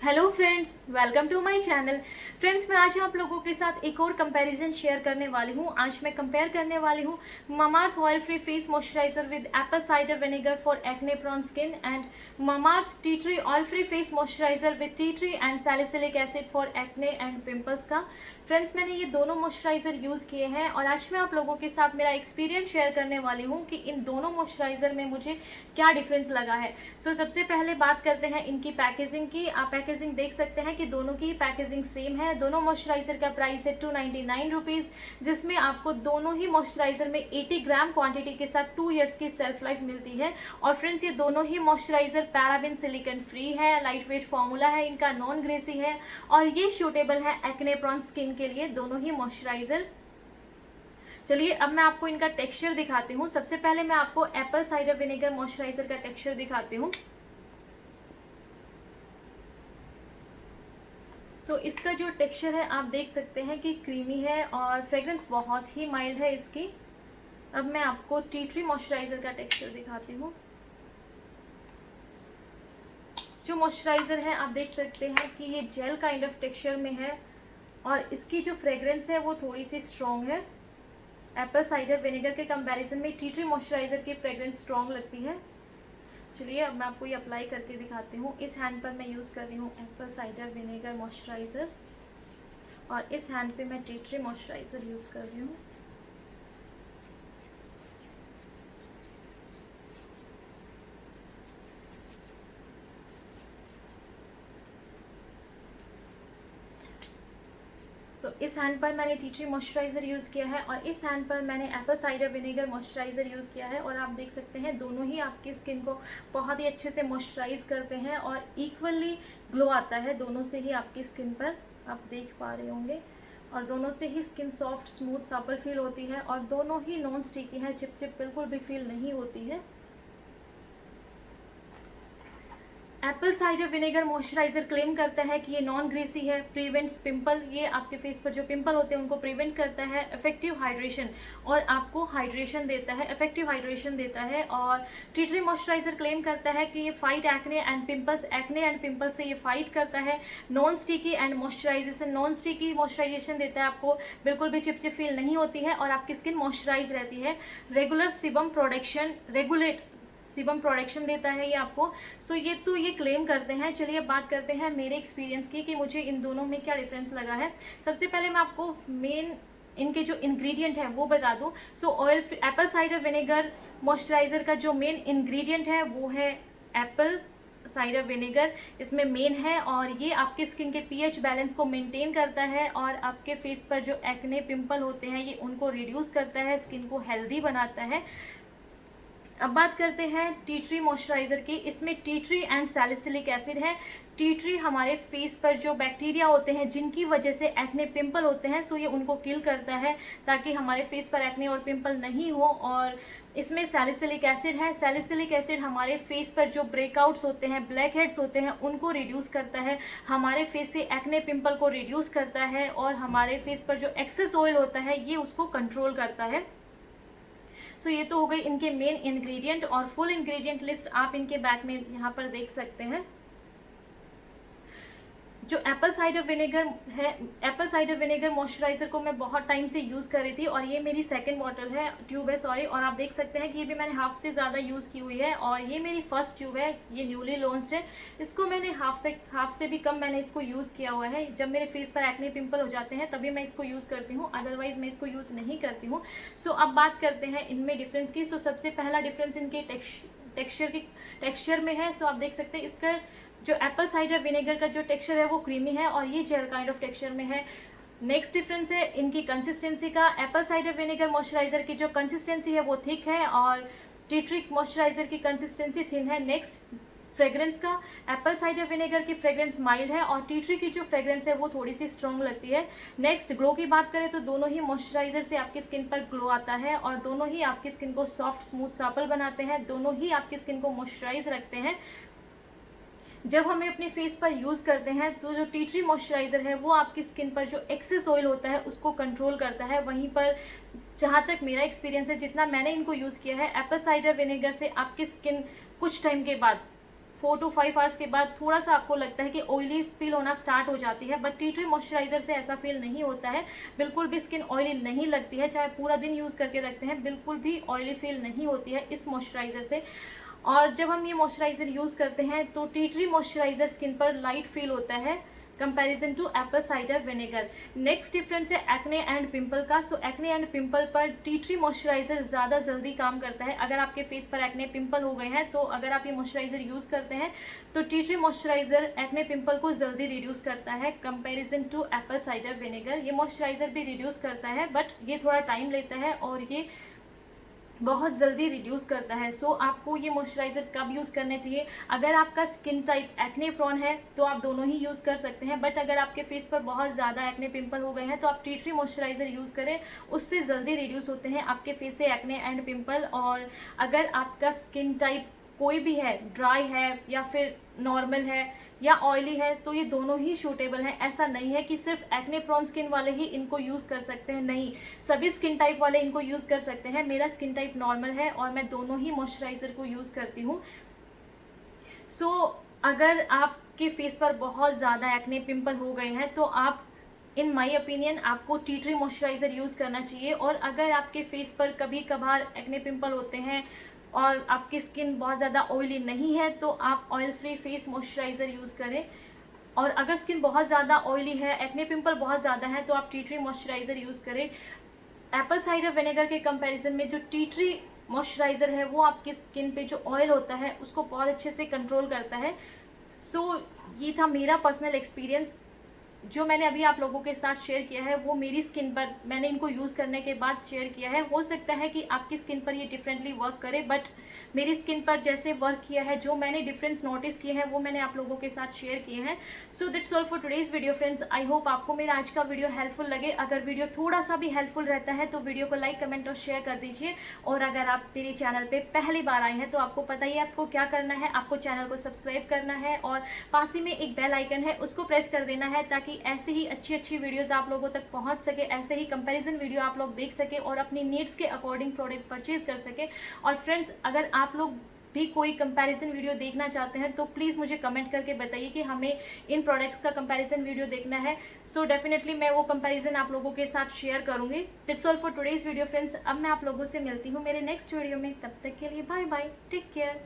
Hello friends, welcome to my channel. Friends, मैं आज आप लोगों के साथ एक और कंपैरिजन शेयर करने वाली हूँ। आज मैं कंपेयर करने वाली हूँ Mamaearth oil free face moisturiser with apple cider vinegar for acne prone skin and Mamaearth tea tree oil free face moisturiser with tea tree and salicylic acid for acne and pimples का। Friends, मैंने ये दोनों moisturiser use किए हैं और आज मैं आप लोगों के साथ मेरा एक्सपीरियंस शेयर करने वाली हूँ कि इन दोनों मॉइस्चराइजर में मुझे क्या डिफरेंस लगा है। सबसे पहले बात करते हैं इनकी पैकेजिंग की। आप पैकेजिंग देख सकते हैं कि दोनों की पैकेजिंग सेम है। दोनों मॉइस्चराइजर का प्राइस है 299 रुपीज़, जिसमें आपको दोनों ही मॉइस्चराइजर में 80 ग्राम क्वांटिटी के साथ 2 इयर्स की सेल्फ लाइफ मिलती है। और फ्रेंड्स, ये दोनों ही मॉइस्चराइजर पैराबिन सिलिकॉन फ्री है, लाइट वेट फॉर्मूला है इनका, नॉन ग्रेसी है और ये सूटेबल है एक्ने प्रोन स्किन के लिए, दोनों ही मॉइस्चराइजर। चलिए अब मैं आपको इनका टेक्सचर दिखाती हूँ। सबसे पहले मैं आपको एप्पल साइडर विनेगर मॉइस्चराइजर का टेक्सचर दिखाती हूँ। इसका जो टेक्सचर है आप देख सकते हैं कि क्रीमी है और फ्रेग्रेंस बहुत ही माइल्ड है इसकी। अब मैं आपको टी ट्री मॉइस्चराइजर का टेक्सचर दिखाती हूँ। जो मॉइस्चराइजर है आप देख सकते हैं कि ये जेल काइंड ऑफ टेक्सचर में है और इसकी जो फ्रेग्रेंस है वो थोड़ी सी स्ट्रॉन्ग है। एप्पल साइडर विनेगर के कंपैरिजन में टी ट्री मॉइस्चराइजर की फ्रेग्रेंस स्ट्रॉन्ग लगती है। चलिए अब मैं आपको ये अप्लाई करके दिखाती हूँ। इस हैंड पर मैं यूज़ कर रही हूँ एप्पल साइडर विनेगर मॉइस्चराइज़र और इस हैंड पे मैं टी ट्री मॉइस्चराइज़र यूज़ कर रही हूँ। इस हैंड पर मैंने टी ट्री मॉइस्चराइज़र यूज़ किया है और इस हैंड पर मैंने Apple cider vinegar moisturiser use किया है और आप देख सकते हैं दोनों ही आपकी स्किन को बहुत ही अच्छे से मॉइस्चराइज़ करते हैं और इक्वली ग्लो आता है दोनों से ही आपकी स्किन पर, आप देख पा रहे होंगे। और दोनों से ही skin soft smooth supple feel होती है और दोनों ही नॉन स्टिकी हैं, चिपचिप बिल्कुल भी फील नहीं होती है। Apple cider vinegar moisturiser claim करता है कि ये नॉन ग्रेसी है, प्रिवेंट्स पिंपल, ये आपके फेस पर जो पिंपल होते हैं उनको प्रिवेंट करता है, इफेक्टिव हाइड्रेशन और आपको हाइड्रेशन देता है, इफेक्टिव हाइड्रेशन देता है। और टी ट्री मॉइस्चराइजर क्लेम करता है कि ये फाइट एक्ने एंड पिंपल्स से ये फाइट करता है। Non sticky and moisturisation, non sticky moisturisation देता है, आपको बिल्कुल भी चिपचिप फील नहीं होती है और आपकी स्किन मॉइस्चराइज रहती है। सीबम प्रोडक्शन देता है ये आपको। ये क्लेम करते हैं। चलिए अब बात करते हैं मेरे एक्सपीरियंस की कि मुझे इन दोनों में क्या डिफरेंस लगा है। सबसे पहले मैं आपको मेन इनके जो इंग्रेडिएंट है वो बता दूं। एप्पल साइडर विनेगर मॉइस्चराइजर का जो मेन इंग्रेडिएंट है वो है एप्पल साइडर विनेगर, इसमें मेन है और ये आपके स्किन के पीएच बैलेंस को मेंटेन करता है और आपके फेस पर जो एक्ने पिंपल होते हैं ये उनको रिड्यूस करता है, स्किन को हेल्दी बनाता है। अब बात करते हैं टी ट्री मॉइस्चराइज़र की। इसमें T tree and salicylic acid है। टी ट्री हमारे फेस पर जो बैक्टीरिया होते हैं जिनकी वजह से एक्ने पिंपल होते हैं, ये उनको किल करता है ताकि हमारे फेस पर एक्ने और पिंपल नहीं हो। और इसमें सैलिसिलिक एसिड है। सैलिसिलिक एसिड हमारे फेस पर जो ब्रेकआउट्स होते हैं, ब्लैक हेड्स होते हैं, उनको रिड्यूस करता है, हमारे फेस से एक्ने पिंपल को रिड्यूस करता है और हमारे फेस पर जो एक्सेस ऑयल होता है ये उसको कंट्रोल करता है। ये तो हो गई इनके मेन इंग्रेडिएंट और फुल इंग्रेडिएंट लिस्ट आप इनके बैक में यहाँ पर देख सकते हैं। जो एप्पल साइडर विनेगर मॉइस्चराइज़र को मैं बहुत टाइम से यूज़ कर रही थी और ये मेरी सेकंड बॉटल है, ट्यूब है सॉरी। और आप देख सकते हैं कि ये भी मैंने हाफ से ज़्यादा यूज़ की हुई है और ये मेरी फर्स्ट ट्यूब है, ये न्यूली लॉन्च्ड है। इसको मैंने हाफ से भी कम मैंने इसको यूज़ किया हुआ है। जब मेरे फेस पर एक्ने पिंपल हो जाते हैं तभी मैं इसको यूज़ करती हूँ, अदरवाइज़ मैं इसको यूज़ नहीं करती हूँ। अब बात करते हैं इनमें डिफरेंस की। सबसे पहला डिफरेंस इनके टेक्सचर में है। आप देख सकते हैं इसका जो एप्पल साइडर विनेगर का जो टेक्सचर है वो क्रीमी है और ये जेल काइंड ऑफ टेक्सचर में है। नेक्स्ट डिफरेंस है इनकी कंसिस्टेंसी का। एप्पल साइडर विनेगर मॉइस्चराइज़र की जो कंसिस्टेंसी है वो थिक है और टी ट्री मॉइस्चराइज़र की कंसिस्टेंसी थिन है। नेक्स्ट फ्रेग्रेंस का, एप्पल साइडर विनेगर की फ्रेग्रेंस माइल्ड है और टी ट्री की जो फ्रेग्रेंस है वो थोड़ी सी स्ट्रॉन्ग लगती है। नेक्स्ट ग्लो की बात करें तो दोनों ही मॉइस्चराइज़र से आपकी स्किन पर ग्लो आता है और दोनों ही आपकी स्किन को सॉफ्ट स्मूथ सपल बनाते हैं, दोनों ही आपकी स्किन को मॉइस्चराइज रखते हैं। जब हमें अपने फेस पर यूज़ करते हैं तो जो टी ट्री मॉइस्चराइज़र है वो आपकी स्किन पर जो एक्सेस ऑयल होता है उसको कंट्रोल करता है। वहीं पर जहाँ तक मेरा एक्सपीरियंस है, जितना मैंने इनको यूज़ किया है, एप्पल साइडर विनेगर से आपकी स्किन कुछ टाइम के बाद 4 to 5 आवर्स के बाद थोड़ा सा आपको लगता है कि ऑयली फील होना स्टार्ट हो जाती है, बट टी ट्री मॉइस्चराइज़र से ऐसा फील नहीं होता है, बिल्कुल भी स्किन ऑयली नहीं लगती है, चाहे पूरा दिन यूज़ करके रखते हैं बिल्कुल भी ऑयली फील नहीं होती है इस मॉइस्चराइज़र से। और जब हम ये मॉइस्चराइज़र यूज़ करते हैं तो टी ट्री मॉइस्चराइज़र स्किन पर लाइट फील होता है comparison to apple cider vinegar. Next difference है एक्ने एंड पिंपल का। सो एक्ने एंड पिंपल पर टी ट्री मॉइस्चराइज़र ज़्यादा जल्दी काम करता है। अगर आपके फेस पर एक्ने पिंपल हो गए हैं तो अगर आप ये मॉइस्चराइज़र यूज़ करते हैं तो tea tree moisturiser acne pimple को जल्दी रिड्यूस करता है comparison to apple cider vinegar. ये मॉइस्चराइज़र भी रिड्यूस करता है बट ये थोड़ा टाइम लेता है और ये बहुत जल्दी रिड्यूस करता है। सो आपको ये मॉइस्चराइज़र कब यूज़ करने चाहिए? अगर आपका स्किन टाइप एक्ने प्रोन है तो आप दोनों ही यूज़ कर सकते हैं, बट अगर आपके फेस पर बहुत ज़्यादा एक्ने पिंपल हो गए हैं तो आप टी ट्री मॉइस्चराइज़र यूज़ करें, उससे जल्दी रिड्यूस होते हैं आपके फेस से एक्ने एंड पिंपल। और अगर आपका स्किन टाइप कोई भी है, ड्राई है या फिर नॉर्मल है या ऑयली है, तो ये दोनों ही सूटेबल हैं। ऐसा नहीं है कि सिर्फ एक्ने प्रोन स्किन वाले ही इनको यूज़ कर सकते हैं, नहीं, सभी स्किन टाइप वाले इनको यूज़ कर सकते हैं। मेरा स्किन टाइप नॉर्मल है और मैं दोनों ही मॉइस्चराइज़र को यूज़ करती हूँ। सो अगर आपके फेस पर बहुत ज़्यादा एक्ने पिंपल हो गए हैं तो आप, इन माई ओपिनियन, आपको टी ट्री मॉइस्चराइज़र यूज़ करना चाहिए। और अगर आपके फेस पर कभी कभार एक्ने पिंपल होते हैं और आपकी स्किन बहुत ज़्यादा ऑयली नहीं है तो आप oil free face moisturiser use करें। और अगर स्किन बहुत ज़्यादा ऑयली है, एक्ने पिंपल बहुत ज़्यादा है, तो आप टी ट्री मॉइस्चराइज़र यूज़ करें। एप्पल साइडर विनेगर के कंपैरिजन में जो टी ट्री मॉइस्चराइज़र है वो आपकी स्किन पे जो ऑयल होता है उसको बहुत अच्छे से कंट्रोल करता है। सो ये था मेरा पर्सनल एक्सपीरियंस जो मैंने अभी आप लोगों के साथ शेयर किया है, वो मेरी स्किन पर मैंने इनको यूज़ करने के बाद शेयर किया है। हो सकता है कि आपकी स्किन पर ये डिफरेंटली वर्क करे, बट मेरी स्किन पर जैसे वर्क किया है, जो मैंने डिफरेंस नोटिस किए हैं वो मैंने आप लोगों के साथ शेयर किए हैं। So that's all for today's video friends. I hope आपको मेरा आज का वीडियो हेल्पफुल लगे। अगर वीडियो थोड़ा सा भी हेल्पफुल रहता है तो वीडियो को लाइक, कमेंट और शेयर कर दीजिए। और अगर आप मेरे चैनल पर पहली बार आए हैं तो आपको पता ही है आपको क्या करना है, आपको चैनल को सब्सक्राइब करना है और पास ही में एक बेल आइकन है उसको प्रेस कर देना है, ताकि ऐसे ही अच्छी वीडियोस आप लोगों तक पहुंच सके, ऐसे ही कंपैरिजन वीडियो आप लोग देख सके और अपनी नीड्स के अकॉर्डिंग प्रोडक्ट परचेज कर सके। और फ्रेंड्स, अगर आप लोग भी कोई कंपैरिजन वीडियो देखना चाहते हैं तो प्लीज़ मुझे कमेंट करके बताइए कि हमें इन प्रोडक्ट्स का कंपैरिजन वीडियो देखना है। सो डेफिनेटली मैं वो कंपैरिजन आप लोगों के साथ शेयर करूंगी। That's all for today's video friends. अब मैं आप लोगों से मिलती हूँ मेरे नेक्स्ट वीडियो में, तब तक के लिए बाय बाय, टेक केयर।